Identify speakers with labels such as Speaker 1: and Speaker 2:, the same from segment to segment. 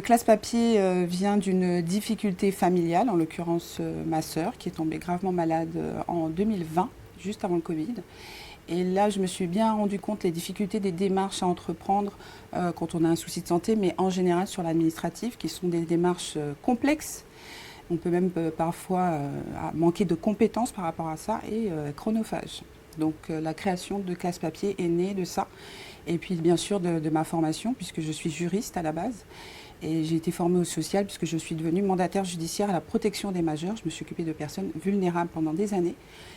Speaker 1: Classe papier vient d'une difficulté familiale, en l'occurrence ma sœur qui est tombée gravement malade en 2020, juste avant le Covid. Et là, je me suis bien rendu compte des difficultés des démarches à entreprendre quand on a un souci de santé, mais en général sur l'administratif, qui sont des démarches complexes. On peut même parfois manquer de compétences par rapport à ça et chronophage. Donc la création de Classe Papier est née de ça. Et puis bien sûr de ma formation, puisque je suis juriste à la base. Et j'ai été formée au social puisque je suis devenue mandataire judiciaire à la protection des majeurs. Je me suis occupée de personnes vulnérables pendant des années.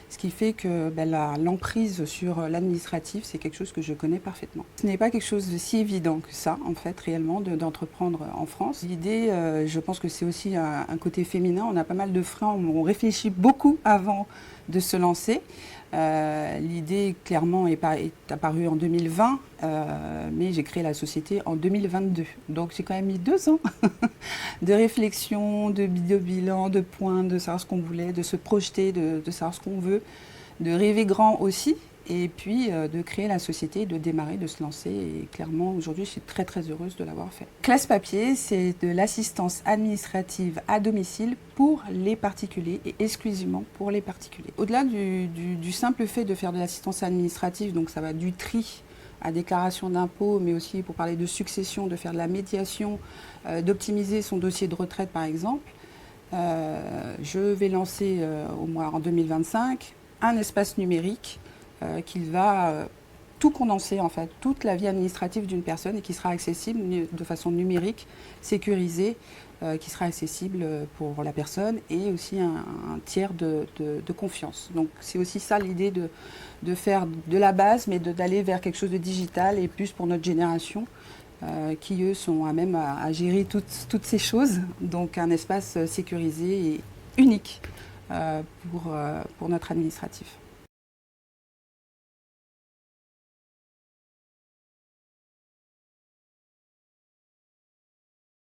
Speaker 1: Ce qui fait que l'emprise sur l'administratif, c'est quelque chose que je connais parfaitement. Ce n'est pas quelque chose de si évident que ça, en fait, réellement, d'entreprendre en France. L'idée, je pense que c'est aussi un côté féminin. On a pas mal de freins, on réfléchit beaucoup avant de se lancer. L'idée, clairement, est apparue en 2020, mais j'ai créé la société en 2022. Donc, j'ai quand même mis 2 ans de réflexion, de bilan, de points, de savoir ce qu'on voulait, de se projeter, de savoir ce qu'on veut, de rêver grand aussi, et puis de créer la société, de démarrer, de se lancer. Et clairement, aujourd'hui, je suis très très heureuse de l'avoir fait. Classe Papier, c'est de l'assistance administrative à domicile pour les particuliers et exclusivement pour les particuliers. Au-delà du simple fait de faire de l'assistance administrative, donc ça va du tri à déclaration d'impôt, mais aussi pour parler de succession, de faire de la médiation, d'optimiser son dossier de retraite par exemple, je vais lancer en 2025 un espace numérique qui va tout condenser en fait, toute la vie administrative d'une personne et qui sera accessible de façon numérique, sécurisée, qui sera accessible pour la personne et aussi un tiers de confiance. Donc c'est aussi ça l'idée de faire de la base mais d'aller vers quelque chose de digital et plus pour notre génération qui eux sont à même à gérer toutes ces choses. Donc un espace sécurisé et unique pour notre administratif.